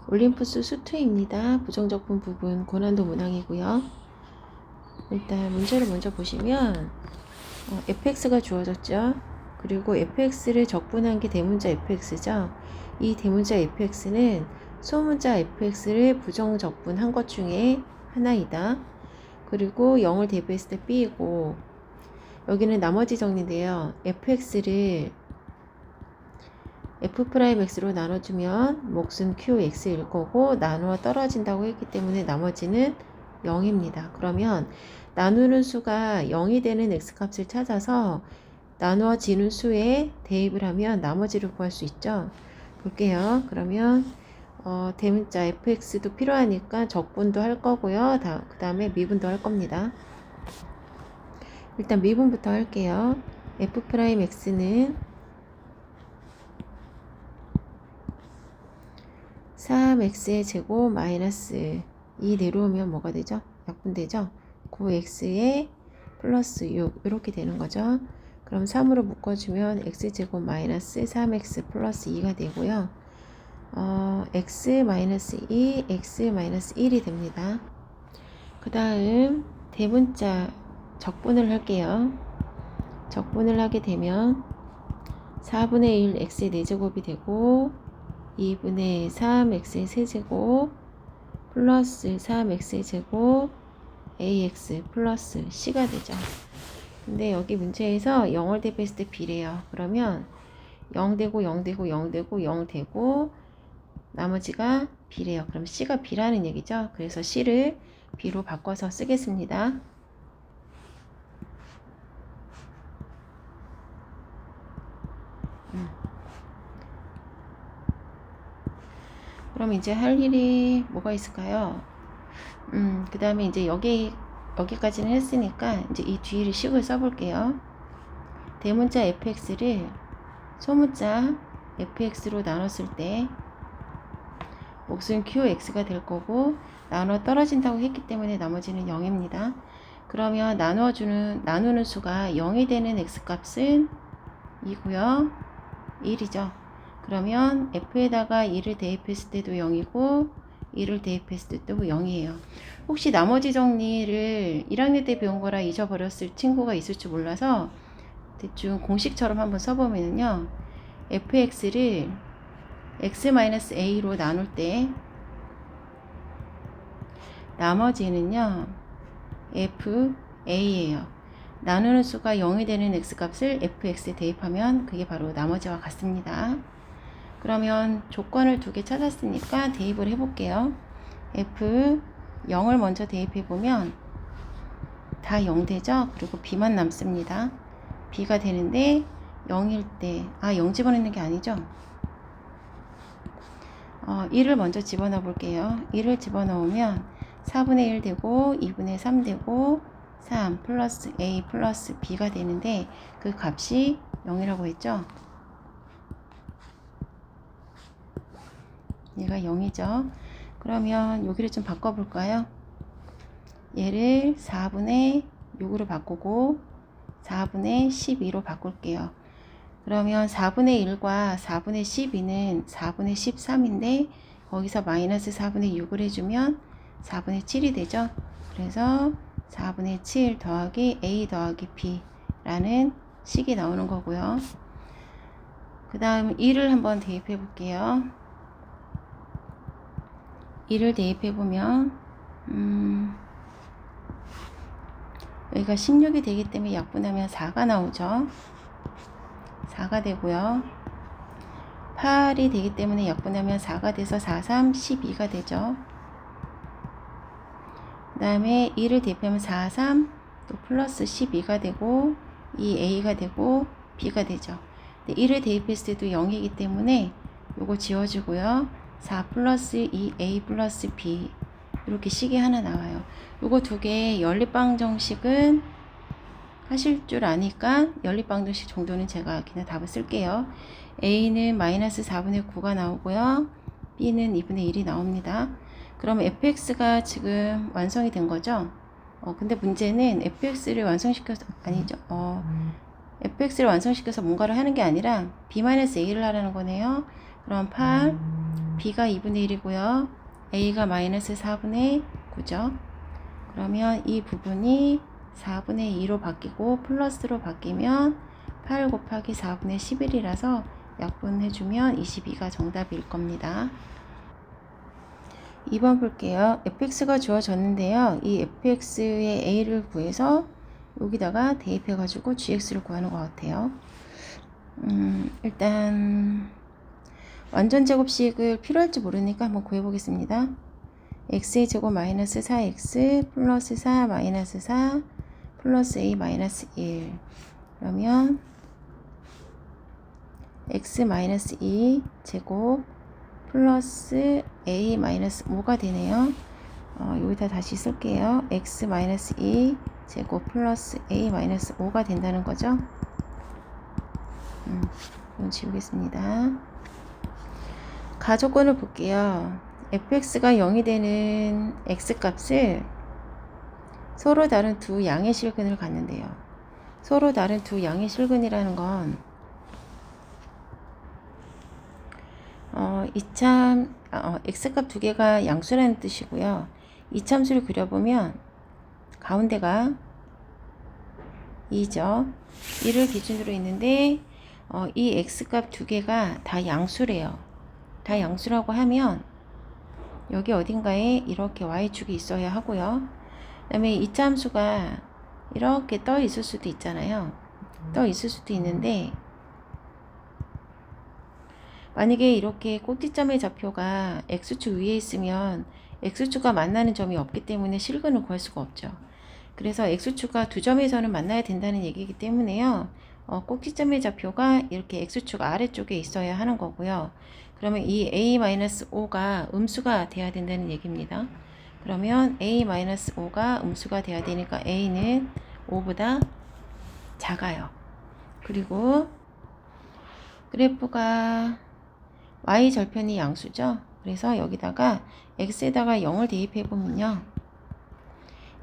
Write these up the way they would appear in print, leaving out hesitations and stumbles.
올림푸스 수투입니다. 부정적분 부분 고난도 문항이고요. 일단 문제를 먼저 보시면 fx가 주어졌죠. 그리고 fx를 적분한 게 대문자 fx죠. 이 대문자 fx는 소문자 fx를 부정적분한 것 중에 하나이다. 그리고 0을 대입했을 때 b이고, 여기는 나머지 정리인데요. fx를 f'x로 나눠주면 몫은 qx일 거고 나누어 떨어진다고 했기 때문에 나머지는 0입니다. 그러면 나누는 수가 0이 되는 x값을 찾아서 나누어지는 수에 대입을 하면 나머지를 구할 수 있죠. 볼게요. 그러면 대문자 fx도 필요하니까 적분도 할 거고요. 그 다음에 미분도 할 겁니다. 일단 미분부터 할게요. f'x는 3x의 제곱 마이너스 2 내려오면 뭐가 되죠? 약분되죠? 9x에 플러스 6 이렇게 되는 거죠. 그럼 3으로 묶어주면 x제곱 마이너스 3x 플러스 2가 되고요. x 마이너스 2, x 마이너스 1이 됩니다. 그 다음 대문자 적분을 할게요. 적분을 하게 되면 4분의 1 x의 4제곱이 되고 2분의 3x의 세제곱 플러스 3x의 제곱 ax 플러스 c가 되죠. 근데 여기 문제에서 0을 대입했을 때 b래요. 그러면 0 되고 0 되고 0 되고 0 되고 나머지가 b래요. 그럼 c가 b라는 얘기죠. 그래서 c를 b로 바꿔서 쓰겠습니다. 그럼 이제 할 일이 뭐가 있을까요? 그 다음에 이제 여기까지는 했으니까 이제 이 뒤를 식을 써볼게요. 대문자 fx를 소문자 fx로 나눴을 때 몫은 qx가 될 거고 나눠 떨어진다고 했기 때문에 나머지는 0입니다. 그러면 나누는 수가 0이 되는 x값은 2고요. 1이죠. 그러면 f에다가 2를 대입했을 때도 0이고 2를 대입했을 때도 0이에요. 혹시 나머지 정리를 1학년 때 배운 거라 잊어버렸을 친구가 있을 줄 몰라서 대충 공식처럼 한번 써보면요. fx를 x-a로 나눌 때 나머지는요. fa예요. 나누는 수가 0이 되는 x값을 fx에 대입하면 그게 바로 나머지와 같습니다. 그러면 조건을 두 개 찾았으니까 대입을 해볼게요. f 0을 먼저 대입해보면 다 0 되죠? 그리고 b만 남습니다. b가 되는데 0일 때 0 집어넣는 게 아니죠? 1을 먼저 집어넣어 볼게요. 1을 집어넣으면 4분의 1 되고 2분의 3 되고 3 플러스 a 플러스 b가 되는데 그 값이 0이라고 했죠? 얘가 0이죠. 그러면 여기를 좀 바꿔볼까요? 얘를 4분의 6으로 바꾸고 4분의 12로 바꿀게요. 그러면 4분의 1과 4분의 12는 4분의 13인데 거기서 마이너스 4분의 6을 해주면 4분의 7이 되죠. 그래서 4분의 7 더하기 a 더하기 b라는 식이 나오는 거고요. 그 다음 1을 한번 대입해 볼게요. 1을 대입해 보면 여기가 16이 되기 때문에 약분하면 4가 나오죠. 4가 되고요. 8이 되기 때문에 약분하면 4가 돼서 4, 3, 12가 되죠. 그 다음에 2를 대입하면 4, 3, 또 플러스 12가 되고 2a가 되고 b가 되죠. 1을 대입했을 때도 0이기 때문에 요거 지워주고요. 4 플러스 2a 플러스 b 이렇게 식이 하나 나와요. 요거 두 개 연립방정식은 하실 줄 아니까 연립방정식 정도는 제가 그냥 답을 쓸게요. a는 마이너스 4분의 9가 나오고요. b는 2분의 1이 나옵니다. 그럼 fx가 지금 완성이 된 거죠. 근데 문제는 fx를 완성시켜서 아니죠. fx를 완성시켜서 뭔가를 하는 게 아니라 b-a를 하라는 거네요. 그럼 8 b가 2분의 1이고요. a가 마이너스 4분의 9죠. 그러면 이 부분이 4분의 2로 바뀌고 플러스로 바뀌면 8 곱하기 4분의 11이라서 약분해주면 22가 정답일 겁니다. 2번 볼게요. fx가 주어졌는데요. 이 fx의 a를 구해서 여기다가 대입해가지고 gx를 구하는 것 같아요. 일단 완전 제곱식을 필요할지 모르니까 한번 구해보겠습니다. x의 제곱 마이너스 4x 플러스 4 마이너스 4 플러스 a 마이너스 1 그러면 x 마이너스 2 제곱 플러스 a 마이너스 5가 되네요. 여기다 다시 쓸게요. x 마이너스 2 제곱 플러스 a 마이너스 5가 된다는 거죠. 이건 지우겠습니다. 가조건을 볼게요. fx가 0이 되는 x값을 서로 다른 두 양의 실근을 갖는데요. 서로 다른 두 양의 실근이라는 건 x값 두 개가 양수라는 뜻이고요. 이참수를 그려보면 가운데가 2죠. 2를 기준으로 있는데 이 x값 두 개가 다 양수래요. 다 양수라고 하면 여기 어딘가에 이렇게 y축이 있어야 하고요. 그 다음에 이차함수가 이렇게 떠 있을 수도 있잖아요. 떠 있을 수도 있는데 만약에 이렇게 꼭지점의 좌표가 x축 위에 있으면 x축과 만나는 점이 없기 때문에 실근을 구할 수가 없죠. 그래서 x축과 두 점에서는 만나야 된다는 얘기이기 때문에요. 꼭지점의 좌표가 이렇게 x축 아래쪽에 있어야 하는 거고요. 그러면 이 a-5가 음수가 돼야 된다는 얘기입니다. 그러면 a-5가 음수가 돼야 되니까 a는 5보다 작아요. 그리고 그래프가 y절편이 양수죠. 그래서 여기다가 x에다가 0을 대입해보면요.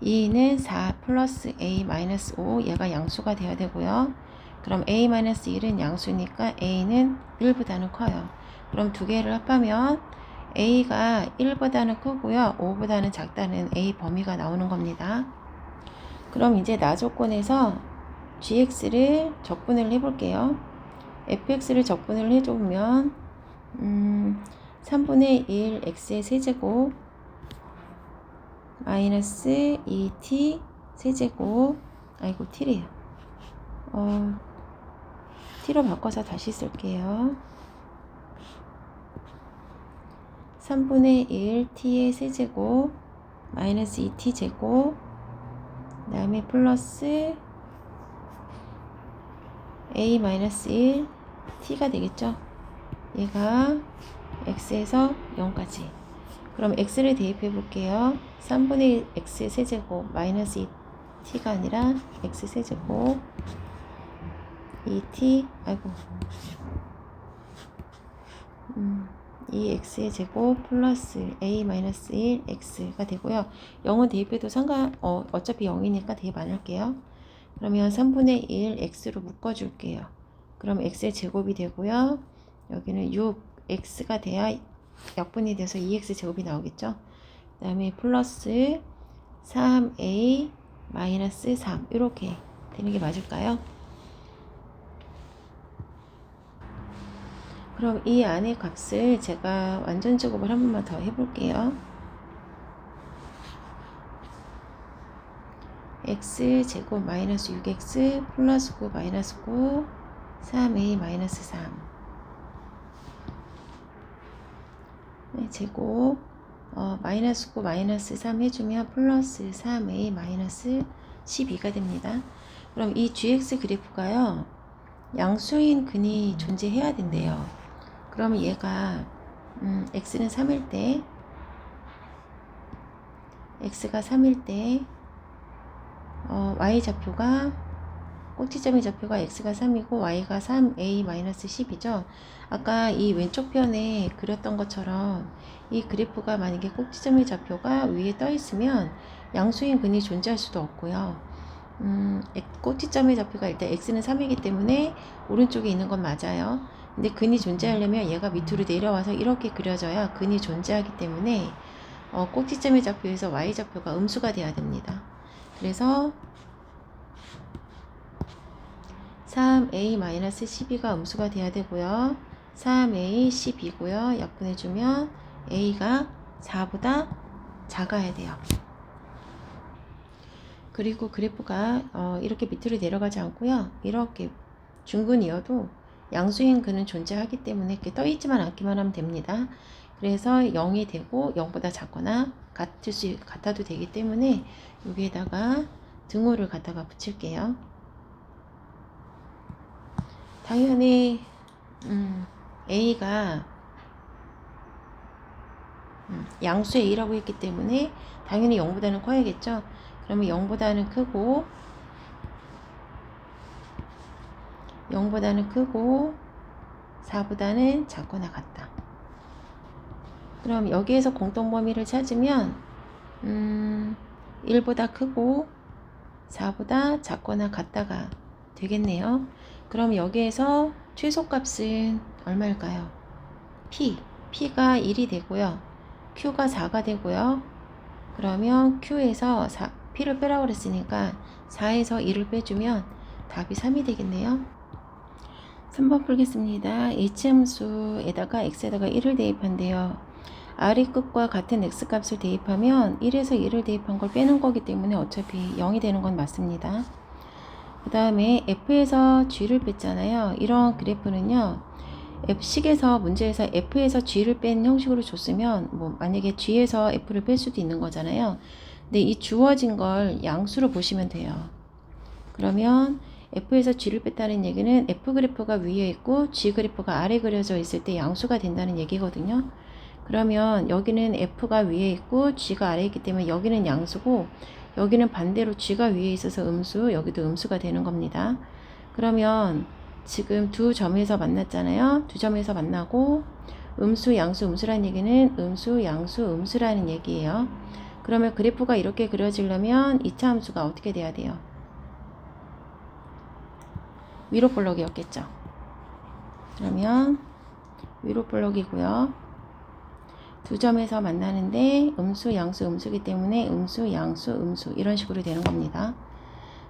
2는 4 플러스 a-5 얘가 양수가 되어야 되고요. 그럼 a-1은 양수니까 a는 1보다는 커요. 그럼 두 개를 합하면 a가 1보다는 크고요. 5보다는 작다는 a 범위가 나오는 겁니다. 그럼 이제 나조건에서 gx를 적분을 해볼게요. fx를 적분을 해주면 3분의 1 x의 세제곱 마이너스 2t 세제곱 아이고 t래요. t로 바꿔서 다시 쓸게요. 3분의 1 t의 세제곱 마이너스 2t 제곱 그 다음에 플러스 a 마이너스 1 t가 되겠죠. 얘가 x에서 0까지. 그럼 x를 대입해 볼게요. 3분의 1 x 세제곱 마이너스 2t가 아니라 x 세제곱 2t 아이고 2x의 제곱 플러스 a 마이너스 1 x가 되고요. 0은 대입해도 어차피 0이니까 대입 안 할게요. 그러면 3분의 1 x로 묶어줄게요. 그럼 x의 제곱이 되고요. 여기는 6x가 돼야 약분이 돼서 2x 제곱이 나오겠죠. 그 다음에 플러스 3a 마이너스 3 이렇게 되는 게 맞을까요? 그럼 이 안의 값을 제가 완전 제곱을 한 번만 더 해볼게요. x 제곱 마이너스 6x 플러스 9 마이너스 9 3a 마이너스 3 제곱 마이너스 9 마이너스 3 해주면 플러스 3a 마이너스 12가 됩니다. 그럼 이 gx 그래프가요 양수인 근이 존재해야 된대요. 그러면 얘가 x는 3일 때 x가 3일 때 y좌표가 꼭지점의 좌표가 x가 3이고 y가 3a-10이죠. 아까 이 왼쪽 편에 그렸던 것처럼 이 그래프가 만약에 꼭지점의 좌표가 위에 떠 있으면 양수인 근이 존재할 수도 없고요. 꼭지점의 좌표가 일단 x는 3이기 때문에 오른쪽에 있는 건 맞아요. 근데 근이 존재하려면 얘가 밑으로 내려와서 이렇게 그려져야 근이 존재하기 때문에 꼭지점의 좌표에서 y좌표가 음수가 돼야 됩니다. 그래서 3a-12가 음수가 돼야 되고요. 3a 12고요. 약분해주면 a가 4보다 작아야 돼요. 그리고 그래프가 이렇게 밑으로 내려가지 않고요. 이렇게 중근이어도 양수인 근은 존재하기 때문에 이렇게 떠있지만 않기만 하면 됩니다. 그래서 0이 되고 0보다 작거나 같아도 되기 때문에 여기에다가 등호를 갖다가 붙일게요. 당연히 A가 양수 A라고 했기 때문에 당연히 0보다는 커야겠죠. 그러면 0보다는 크고 4보다는 작거나 같다. 그럼 여기에서 공통범위를 찾으면 1보다 크고 4보다 작거나 같다가 되겠네요. 그럼 여기에서 최소값은 얼마일까요? P가 1이 되고요. Q가 4가 되고요. 그러면 Q에서 P를 빼라고 그랬으니까 4에서 1을 빼주면 답이 3이 되겠네요. 3번 풀겠습니다. H함수에다가 X에다가 1을 대입한대요. 아래 끝과 같은 X값을 대입하면 1에서 1을 대입한 걸 빼는 거기 때문에 어차피 0이 되는 건 맞습니다. 그 다음에 F에서 G를 뺐잖아요. 이런 그래프는요. F식에서 문제에서 F에서 G를 뺀 형식으로 줬으면 만약에 G에서 F를 뺄 수도 있는 거잖아요. 근데 이 주어진 걸 양수로 보시면 돼요. 그러면 F에서 G를 뺐다는 얘기는 F 그래프가 위에 있고 G 그래프가 아래 그려져 있을 때 양수가 된다는 얘기거든요. 그러면 여기는 F가 위에 있고 G가 아래에 있기 때문에 여기는 양수고 여기는 반대로 G가 위에 있어서 음수, 여기도 음수가 되는 겁니다. 그러면 지금 두 점에서 만났잖아요. 두 점에서 만나고 음수, 양수, 음수라는 얘기는 음수, 양수, 음수라는 얘기예요. 그러면 그래프가 이렇게 그려지려면 2차 함수가 어떻게 돼야 돼요? 위로 볼록이었겠죠. 그러면 위로 볼록이고요. 두 점에서 만나는데 음수, 양수, 음수이기 때문에 음수, 양수, 음수 이런 식으로 되는 겁니다.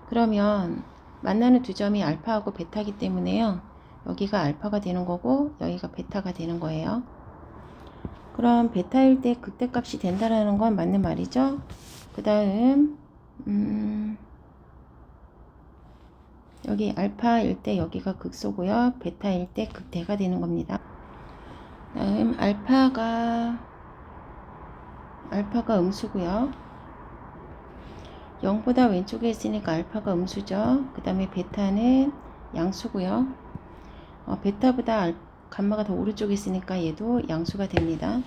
그러면 만나는 두 점이 알파하고 베타이기 때문에요. 여기가 알파가 되는 거고 여기가 베타가 되는 거예요. 그럼 베타일 때 극대값이 된다라는 건 맞는 말이죠. 그 다음 여기 알파일 때 여기가 극소고요. 베타일 때 극대가 되는 겁니다. 다음 알파가 음수고요. 0보다 왼쪽에 있으니까 알파가 음수죠. 그 다음에 베타는 양수고요. 베타보다 감마가 더 오른쪽에 있으니까 얘도 양수가 됩니다.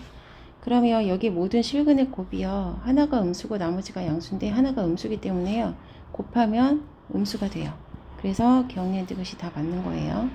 그러면 여기 모든 실근의 곱이요. 하나가 음수고 나머지가 양수인데 하나가 음수기 때문에요. 곱하면 음수가 돼요. 그래서 기억니은 디귿이 다 맞는 거예요.